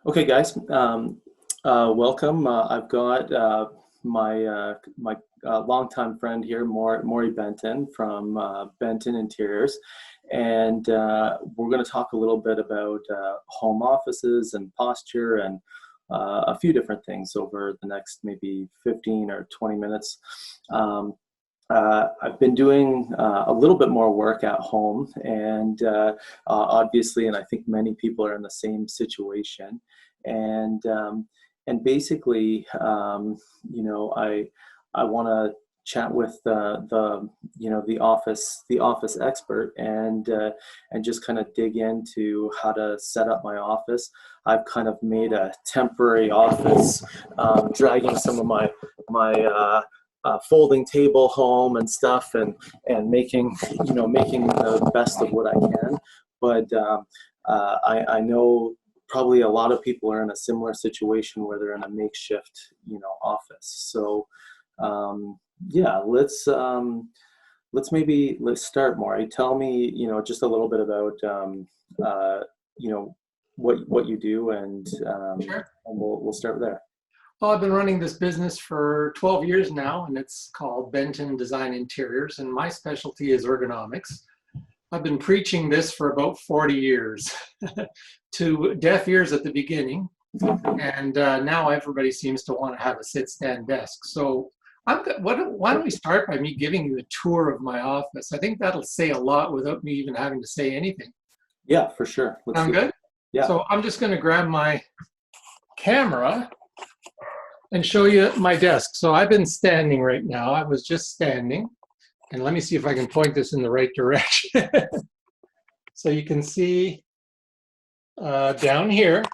Okay, guys, welcome. I've got my longtime friend here, Morey Benton from Benton Interiors, and we're going to talk a little bit about home offices and posture and a few different things over the next maybe 15 or 20 minutes. I've been doing a little bit more work at home, and obviously, and I think many people are in the same situation. And basically, I want to chat with the office expert, and just kind of dig into how to set up my office. I've kind of made a temporary office, dragging some of my folding table home and stuff, and making the best of what I can. But I know probably a lot of people are in a similar situation where they're in a makeshift office. So yeah, let's start. Maury, tell me just a little bit about what you do, Sure. and we'll start there. Well, I've been running this business for 12 years now, and it's called Benton Design Interiors, and my specialty is ergonomics. I've been preaching this for about 40 years to deaf ears at the beginning, and now everybody seems to want to have a sit-stand desk. So why don't we start by me giving you a tour of my office? I think that'll say a lot without me even having to say anything. Yeah, for sure. Let's Sound do it. good? Yeah. So I'm just going to grab my camera and show you my desk. So I've been standing right now. I was just standing. And let me see if I can point this in the right direction. So you can see down here,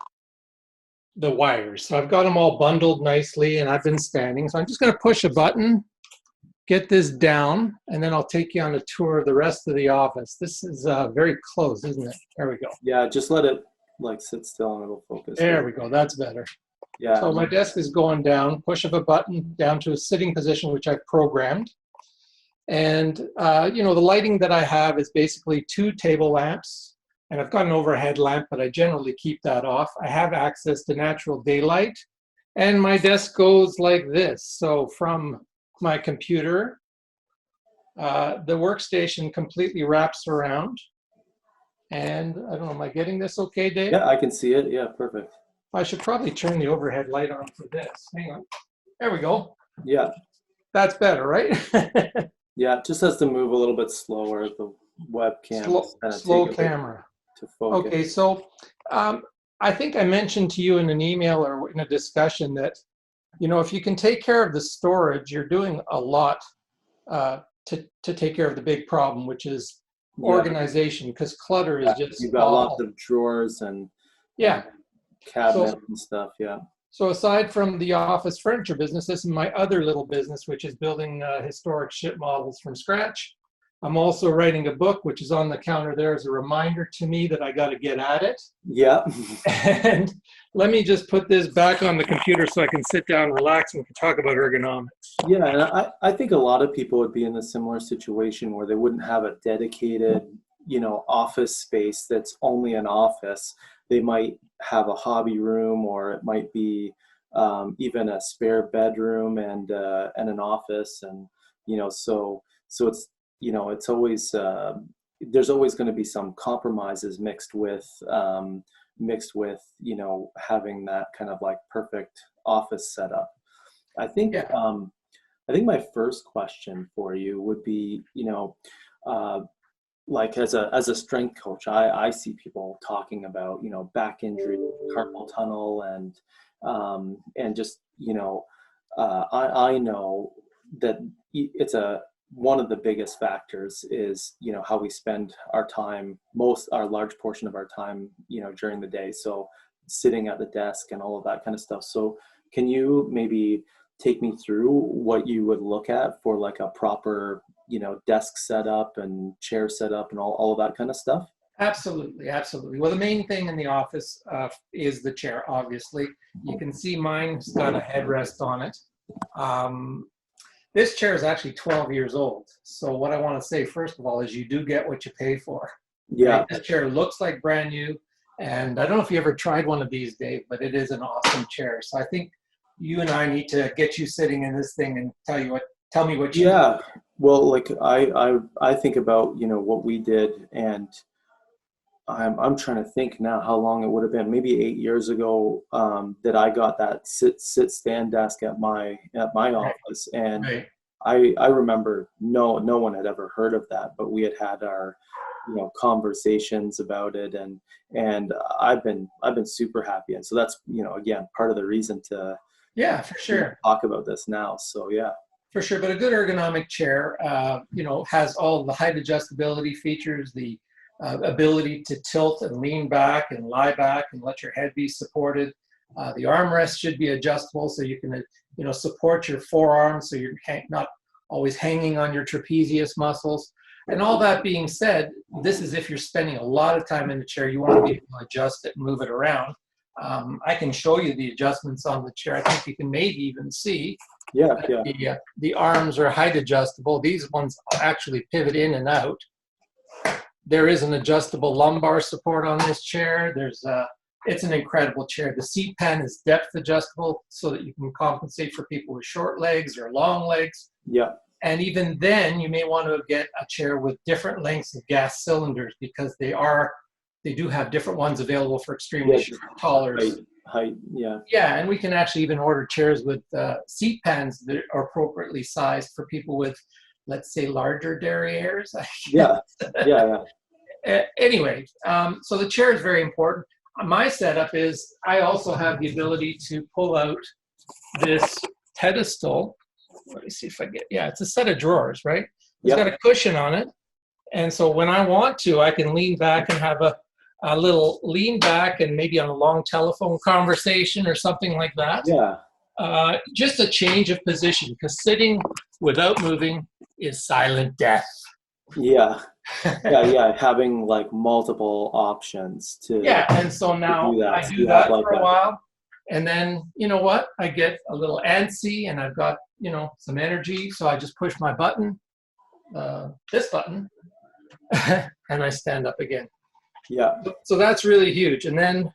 the wires. So I've got them all bundled nicely, and I've been standing. So I'm just going to push a button, get this down, and then I'll take you on a tour of the rest of the office. This is very close, isn't it? There we go. Yeah, just let it sit still and it'll focus. There we go. That's better. Yeah. So my desk is going down, push of a button down to a sitting position, which I've programmed. And, the lighting that I have is basically 2 table lamps, and I've got an overhead lamp, but I generally keep that off. I have access to natural daylight, and my desk goes like this. So from my computer, the workstation completely wraps around. And I don't know, am I getting this okay, Dave? Yeah, I can see it. Yeah, perfect. I should probably turn the overhead light on for this. Hang on. There we go. Yeah. That's better, right? Yeah, it just has to move a little bit slower. The webcam Slow camera. to focus. Okay, so I think I mentioned to you in an email or in a discussion that, if you can take care of the storage, you're doing a lot to take care of the big problem, which is organization, because clutter is just you've got lots of drawers and yeah, cabinets and stuff. Yeah. So aside from the office furniture business, this is my other little business, which is building historic ship models from scratch. I'm also writing a book, which is on the counter there as a reminder to me that I got to get at it. Yeah. And let me just put this back on the computer so I can sit down, relax, and we can talk about ergonomics. Yeah, and I think a lot of people would be in a similar situation where they wouldn't have a dedicated, office space that's only an office. They might have a hobby room, or it might be even a spare bedroom and an office, and so it's it's always there's always going to be some compromises mixed with having that kind of like perfect office setup. I think I think my first question for you would be, like as a strength coach, I see people talking about, back injury, carpal tunnel, and just, I know that it's one of the biggest factors is, how we spend our time, our large portion of our time, during the day. So sitting at the desk and all of that kind of stuff. So can you maybe take me through what you would look at for like a proper, desk setup and chair setup and all of that kind of stuff? Absolutely, absolutely. Well, the main thing in the office is the chair, obviously. You can see mine's got a headrest on it. This chair is actually 12 years old. So what I want to say, first of all, is you do get what you pay for. Yeah. Right? This chair looks like brand new. And I don't know if you ever tried one of these, Dave, but it is an awesome chair. So I think you and I need to get you sitting in this thing and tell me what you. Yeah. Well, like I think about, what we did, and I'm trying to think now how long it would have been. Maybe 8 years ago, that I got that sit stand desk at my Right, office, and right. I remember no one had ever heard of that, but we had our conversations about it, and I've been super happy, and so that's again part of the reason to Yeah, for sure. talk about this now. So yeah. For sure, but a good ergonomic chair, has all the height adjustability features, the ability to tilt and lean back and lie back and let your head be supported. The armrest should be adjustable so you can, support your forearms so you're not always hanging on your trapezius muscles. And all that being said, this is if you're spending a lot of time in the chair, you want to be able to adjust it and move it around. I can show you the adjustments on the chair. I think you can maybe even see. Yeah. The arms are height adjustable. These ones actually pivot in and out. There is an adjustable lumbar support on this chair. It's an incredible chair. The seat pan is depth adjustable so that you can compensate for people with short legs or long legs. Yeah. And even then, you may want to get a chair with different lengths of gas cylinders because they do have different ones available for extremely short, taller. Height. Yeah. Yeah, and we can actually even order chairs with seat pans that are appropriately sized for people with, let's say, larger derrieres. Yeah. Anyway, so the chair is very important. My setup is I also have the ability to pull out this pedestal. Let me see if I it's a set of drawers, right? It's got a cushion on it. And so when I want to, I can lean back and have a little lean back and maybe on a long telephone conversation or something like that. Yeah. Just a change of position because sitting without moving is silent death. Yeah. Yeah. Having like multiple options to. Yeah, and so now I do that for a while. And then, you know what? I get a little antsy and I've got, some energy. So I just push my button, this button, and I stand up again. Yeah. So that's really huge. And then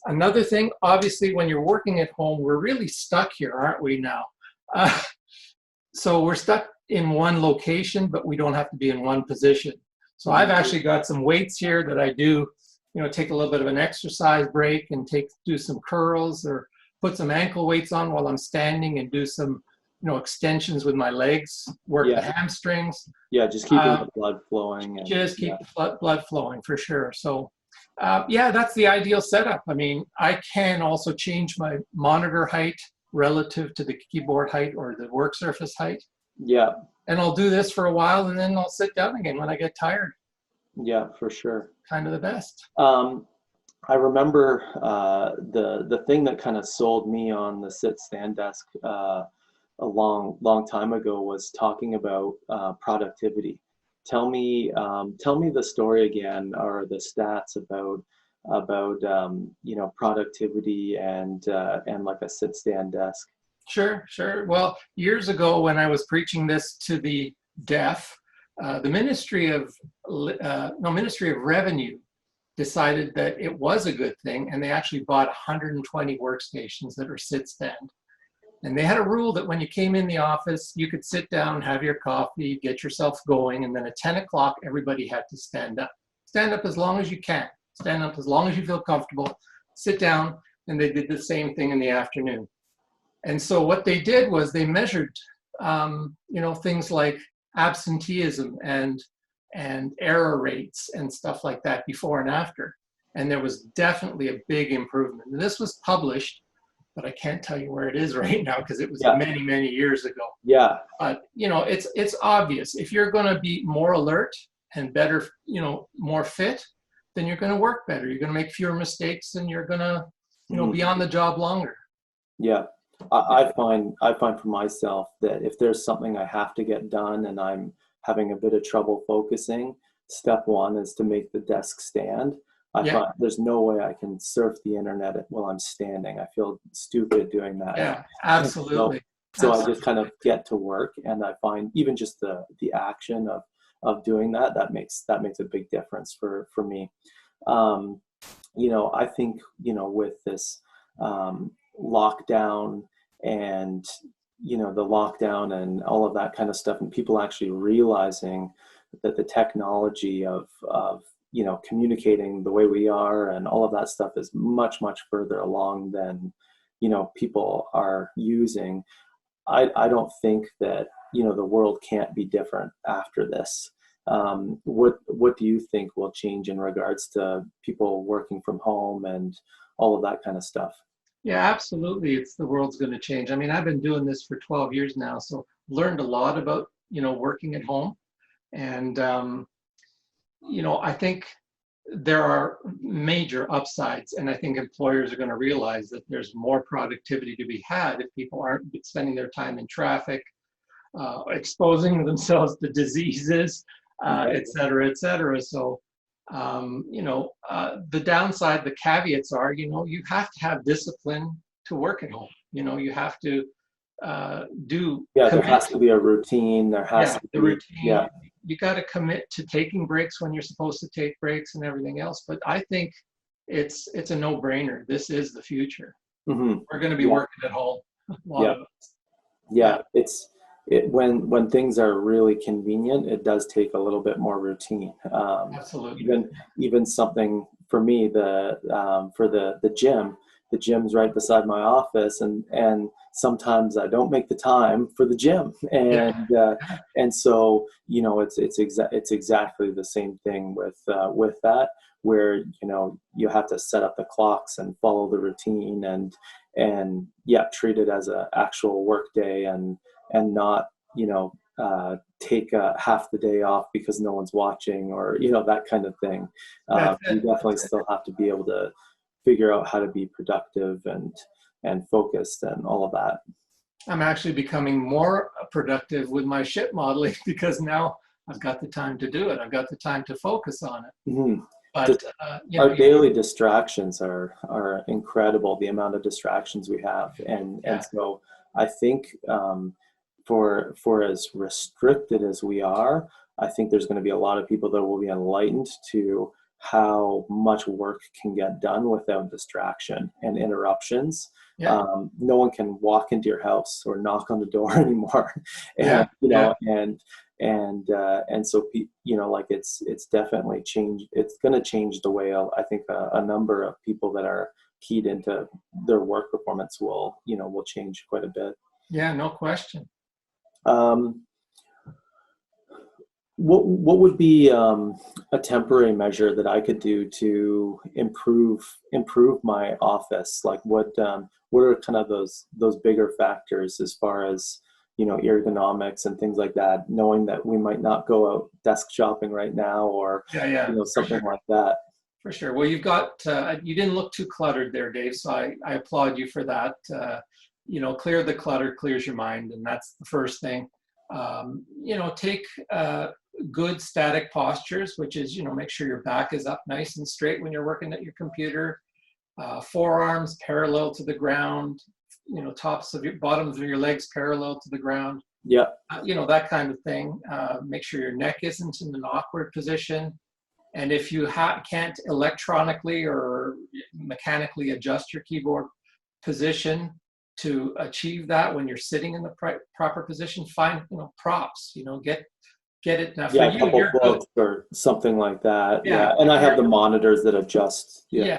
another thing, obviously, when you're working at home, we're really stuck here, aren't we now? So we're stuck in one location, but we don't have to be in one position. So I've actually got some weights here that I do, take a little bit of an exercise break and do some curls or put some ankle weights on while I'm standing and do some, extensions with my legs, work the hamstrings. Yeah, just keeping the blood flowing. Just keep the blood flowing for sure. So, that's the ideal setup. I mean, I can also change my monitor height relative to the keyboard height or the work surface height. Yeah. And I'll do this for a while and then I'll sit down again when I get tired. Yeah, for sure. Kind of the best. I remember the thing that kind of sold me on the sit stand desk a long time ago was talking about productivity. Tell me the story again, or the stats about productivity and like a sit stand desk. Sure. Well, years ago when I was preaching this to the deaf, the Ministry of Revenue decided that it was a good thing, and they actually bought 120 workstations that are sit stand. And they had a rule that when you came in the office, you could sit down, have your coffee, get yourself going, and then at 10 o'clock, everybody had to stand up. Stand up as long as you can. Stand up as long as you feel comfortable. Sit down, and they did the same thing in the afternoon. And so what they did was they measured, things like absenteeism and error rates and stuff like that before and after. And there was definitely a big improvement. And this was published, but I can't tell you where it is right now because it was many, many years ago. Yeah. But, it's obvious. If you're going to be more alert and better, more fit, then you're going to work better. You're going to make fewer mistakes and you're going to, be on the job longer. Yeah. I find for myself that if there's something I have to get done and I'm having a bit of trouble focusing, step one is to make the desk stand. I find there's no way I can surf the internet while I'm standing. I feel stupid doing that. Yeah, absolutely. So I just kind of get to work, and I find even just the action of doing that makes a big difference for me. I think, with this lockdown and, the lockdown and all of that kind of stuff, and people actually realizing that the technology of communicating the way we are and all of that stuff is much, much further along than, people are using. I don't think that, the world can't be different after this. What do you think will change in regards to people working from home and all of that kind of stuff? Yeah, absolutely. It's the world's going to change. I mean, I've been doing this for 12 years now, so learned a lot about, working at home. And, I think there are major upsides, and I think employers are going to realize that there's more productivity to be had if people aren't spending their time in traffic, exposing themselves to diseases, et cetera, et cetera. So, the downside, the caveats are, you have to have discipline to work at home. You have to There has to be a routine. There has to the be, routine. You got to commit to taking breaks when you're supposed to take breaks and everything else. But I think it's a no-brainer. This is the future. Mm-hmm. We're going to be working at home. A lot of us. Yeah. When things are really convenient, it does take a little bit more routine. Absolutely. Even something for me, for the gym. The gym's right beside my office, and sometimes I don't make the time for the gym, and so it's exactly the same thing with that, where you have to set up the clocks and follow the routine, and treat it as an actual work day, and not take half the day off because no one's watching, or that kind of thing. You definitely still have to be able to figure out how to be productive and focused and all of that. I'm actually becoming more productive with my ship modeling because now I've got the time to do it. I've got the time to focus on it. Mm-hmm. But our daily distractions are incredible. The amount of distractions we have, and so I think for as restricted as we are, I think there's going to be a lot of people that will be enlightened to how much work can get done without distraction and interruptions. No one can walk into your house or knock on the door anymore, and and so it's definitely changed. It's going to change the way I think a number of people that are keyed into their work performance will change quite a bit. Yeah, no question. What would be a temporary measure that I could do to improve my office? Like what are kind of those bigger factors as far as ergonomics and things like that, knowing that we might not go out desk shopping right now, or something like that. For sure. Well, you've got you didn't look too cluttered there, Dave, so I applaud you for that. Clear the clutter, clears your mind, and that's the first thing. Take good static postures, which is, make sure your back is up nice and straight when you're working at your computer, forearms parallel to the ground, bottoms of your legs parallel to the ground. Yeah. That kind of thing. Make sure your neck isn't in an awkward position. And if you can't electronically or mechanically adjust your keyboard position to achieve that when you're sitting in the proper position, find props. Get it now. For a you, couple you're books good. or something like that. Yeah, and I have the monitors that adjust. Yeah,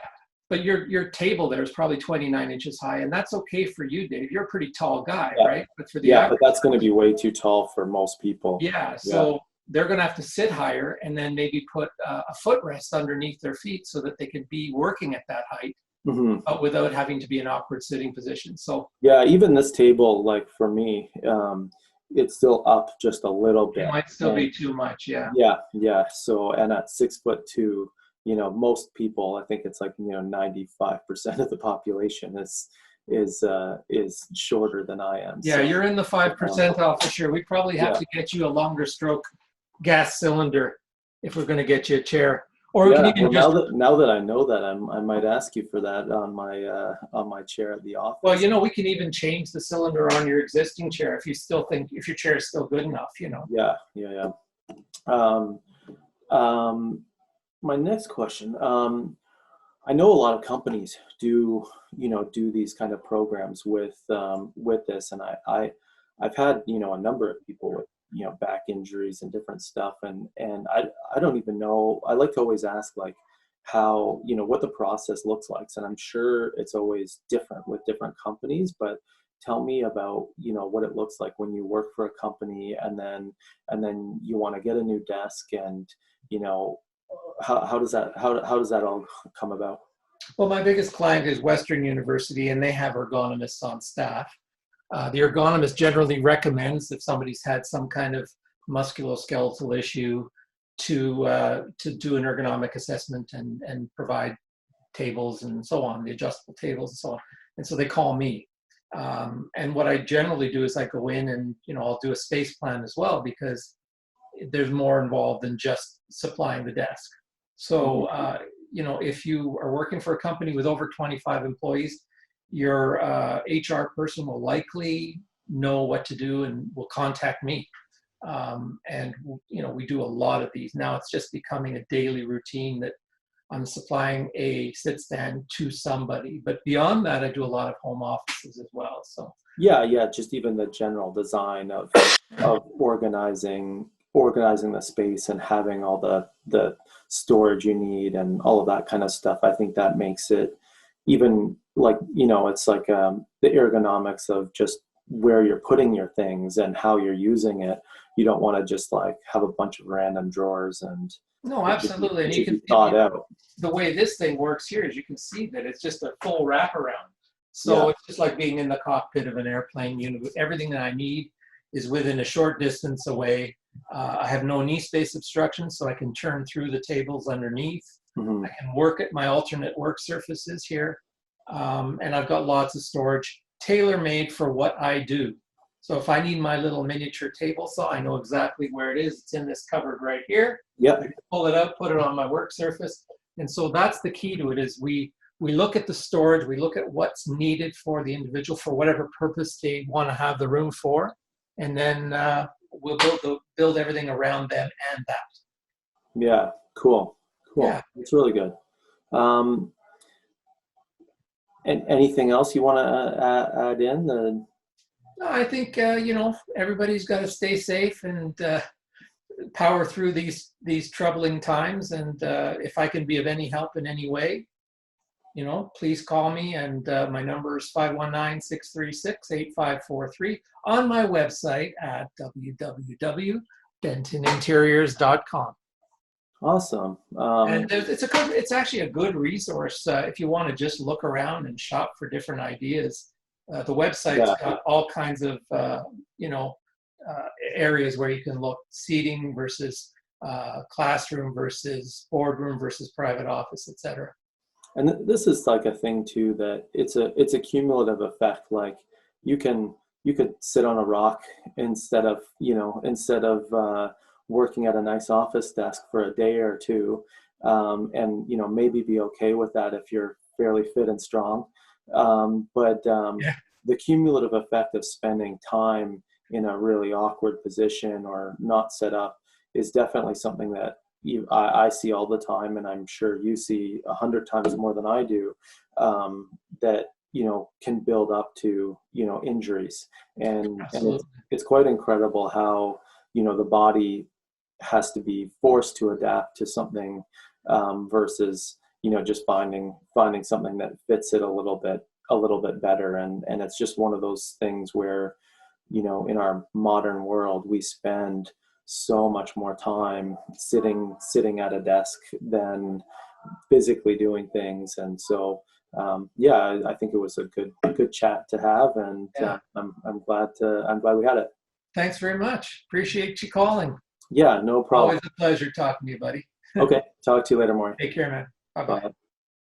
but your table there is probably 29 inches high, and that's okay for you, Dave. You're a pretty tall guy, right? But for the but that's going to be way too tall for most people. Yeah, so they're going to have to sit higher, and then maybe put a footrest underneath their feet so that they can be working at that height. Mm-hmm. But without having to be in awkward sitting position. So even this table, like for me, it's still up just a little bit. It might still be too much, yeah. Yeah. So, and at 6'2", most people, I think it's like 95% of the population is shorter than I am. Yeah, so you're in the 5% for sure. We probably have to get you a longer stroke gas cylinder if we're going to get you a chair. Or we can even now that I know that, I might ask you for that on my chair at the office. Well, we can even change the cylinder on your existing chair if you still think if your chair is still good enough. Yeah. My next question: I know a lot of companies do, do these kind of programs with this, and I've had, a number of people with, back injuries and different stuff, and I don't even know. I like to always ask like how, what the process looks like, and I'm sure it's always different with different companies, but tell me about, what it looks like when you work for a company and then you want to get a new desk, and you know how does that all come about? Well, my biggest client is Western University, and they have ergonomists on staff. The ergonomist generally recommends if somebody's had some kind of musculoskeletal issue to do an ergonomic assessment and provide tables and so on, the adjustable tables and so on. And so they call me. And what I generally do is I go in and, I'll do a space plan as well, because there's more involved than just supplying the desk. So, if you are working for a company with over 25 employees, your HR person will likely know what to do and will contact me. And, we do a lot of these. Now it's just becoming a daily routine that I'm supplying a sit stand to somebody. But beyond that, I do a lot of home offices as well. So Yeah, just even the general design of organizing the space and having all the storage you need and all of that kind of stuff. I think that makes it even like, it's like the ergonomics of just where you're putting your things and how you're using it. You don't want to just like have a bunch of random drawers and no, absolutely. And it should be thought out. The way this thing works here is you can see that it's just a full wraparound. So It's just like being in the cockpit of an airplane. Everything that I need is within a short distance away. I have no knee space obstruction, so I can turn through the tables underneath. Mm-hmm. I can work at my alternate work surfaces here. And I've got lots of storage tailor-made for what I do. So if I need my little miniature table saw, I know exactly where it is. It's in this cupboard right here. Yeah. I can pull it out, put it on my work surface. And so that's the key to it, is we look at the storage, we look at what's needed for the individual for whatever purpose they want to have the room for. And then we'll build everything around them and that. Yeah, cool. Yeah. It's really good. And anything else you want to add in? No, I think everybody's got to stay safe and power through these troubling times. And if I can be of any help in any way, please call me. And my number is 519-636-8543 on my website at www.bentoninteriors.com. Awesome. And it's actually a good resource if you want to just look around and shop for different ideas. The website's got all kinds of areas where you can look: seating versus classroom versus boardroom versus private office, etc. And this is like a thing too, that it's a cumulative effect. Like you could sit on a rock instead of working at a nice office desk for a day or two, and maybe be okay with that if you're fairly fit and strong. But the cumulative effect of spending time in a really awkward position or not set up is definitely something that I see all the time, and I'm sure you see 100 times more than I do, that can build up to injuries, and it's quite incredible how the body has to be forced to adapt to something versus just finding something that fits it a little bit better, and it's just one of those things where in our modern world we spend so much more time sitting at a desk than physically doing things. And so I think it was a good chat to have, and I'm glad we had it. Thanks very much. Appreciate you calling. Yeah, no problem. Always a pleasure talking to you, buddy. Okay, talk to you later, Morey. Take care, man. Bye-bye. Bye.